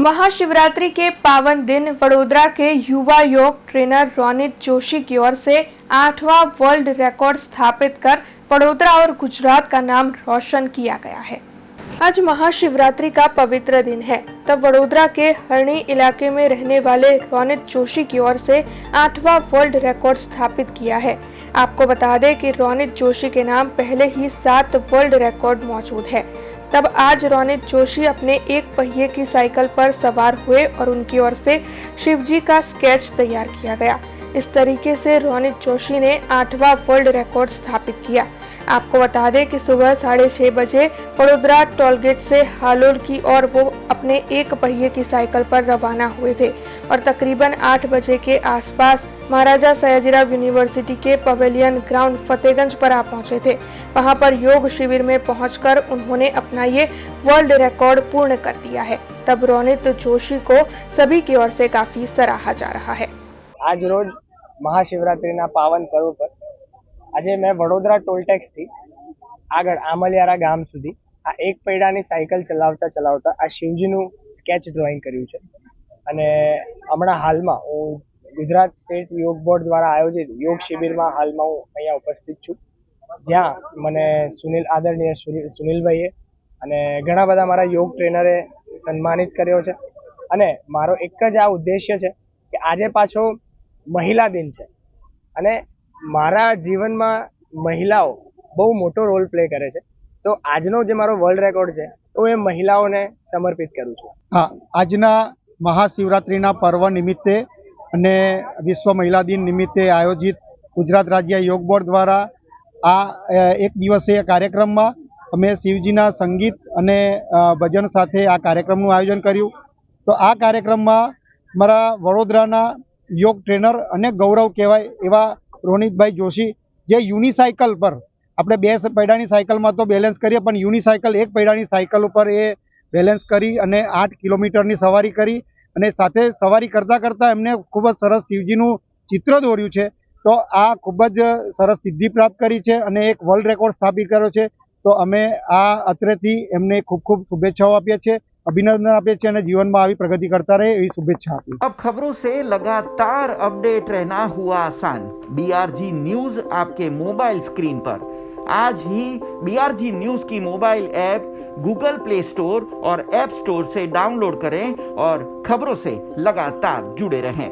महाशिवरात्रि के पावन दिन वडोदरा के युवा योग ट्रेनर रोनित जोशी की ओर से 8वां वर्ल्ड रिकॉर्ड स्थापित कर वडोदरा और गुजरात का नाम रोशन किया गया है। आज महाशिवरात्रि का पवित्र दिन है, तब वडोदरा के हरणी इलाके में रहने वाले रोनित जोशी की ओर से 8वां वर्ल्ड रिकॉर्ड स्थापित किया है। आपको बता दें कि रोनित जोशी के नाम पहले ही 7 वर्ल्ड रिकॉर्ड मौजूद है। तब आज रोनित जोशी अपने एक पहिए की साइकिल पर सवार हुए और उनकी ओर से शिवजी का स्केच तैयार किया गया। इस तरीके से रोनित जोशी ने 8वां वर्ल्ड रिकॉर्ड स्थापित किया। आपको बता दें कि सुबह 6:30 बजे वडोदरा टोलगेट से हालोल की ओर वो अपने एक पहिए की साइकिल पर रवाना हुए थे और तकरीबन 8 बजे के आसपास महाराजा सयाजीराव यूनिवर्सिटी के पवेलियन ग्राउंड फतेहगंज पर आ पहुंचे थे। वहां पर योग शिविर में पहुंचकर उन्होंने अपना ये वर्ल्ड रिकॉर्ड पूर्ण कर दिया है। तब रोनित जोशी को सभी की ओर से काफी सराहा जा रहा है। आज रोज महाशिवरात्रिना पावन पर्व पर આજે મેં વડોદરા ટોલટેક્સથી આગળ આમલિયારા ગામ સુધી આ એક પૈડાની સાયકલ ચલાવતા આ શિવજીનું સ્કેચ ડ્રોઈંગ કર્યું છે અને હમણાં હાલમાં હું ગુજરાત સ્ટેટ યોગ બોર્ડ દ્વારા આયોજિત યોગ શિબિરમાં હાલમાં હું અહીંયા ઉપસ્થિત છું, જ્યાં મને આદરણીય સુનિલભાઈએ અને ઘણા બધા મારા યોગ ટ્રેનરે સન્માનિત કર્યો છે અને મારો એક જ આ ઉદ્દેશ્ય છે કે આજે પાછો મહિલા દિન છે અને મારા જીવનમાં મહિલાઓ બહુ મોટો રોલ પ્લે કરે છે, તો આજનો જે મારો વર્લ્ડ રેકોર્ડ છે તો એ મહિલાઓને સમર્પિત કરું છું। હા, આજના મહાશિવરાત્રિના પર્વ નિમિત્તે અને વિશ્વ મહિલા દિન નિમિત્તે આયોજિત ગુજરાત રાજ્ય યોગ બોર્ડ દ્વારા આ એક દિવસીય કાર્યક્રમમાં અમે શિવજીના સંગીત અને ભજન સાથે આ કાર્યક્રમનું આયોજન કર્યું। તો આ કાર્યક્રમમાં મારા વડોદરાના યોગ ટ્રેનર અને ગૌરવ કહેવાય એવા રોનિતભાઈ જોશી જે યુનિસાયકલ પર આપણે 2 પૈડાની સાયકલમાં તો બેલેન્સ કરીએ, પણ યુનિસાયકલ એક પૈડાની સાયકલ ઉપર એ બેલેન્સ કરી અને 8 કિલોમીટરની સવારી કરી અને સાથે સવારી કરતાં એમને ખૂબ જ સરસ શિવજીનું ચિત્ર દોર્યું છે। તો આ ખૂબ જ સરસ સિદ્ધિ પ્રાપ્ત કરી છે અને એક વર્લ્ડ રેકોર્ડ સ્થાપિત કર્યો છે। તો અમે આ અત્રેથી એમને ખૂબ શુભેચ્છાઓ આપીએ છીએ, अभिनंदन आपे छे અને जीवનમાં આવી પ્રગતિ કરતા રહે એવી શુભેચ્છા આપી। अब खबरों से लगातार अपडेट रहना हुआ आसान। BRG न्यूज आपके मोबाइल स्क्रीन पर आज ही BRG न्यूज की mobile app Google play store और ऐप स्टोर से डाउनलोड करें और खबरों से लगातार जुड़े रहें।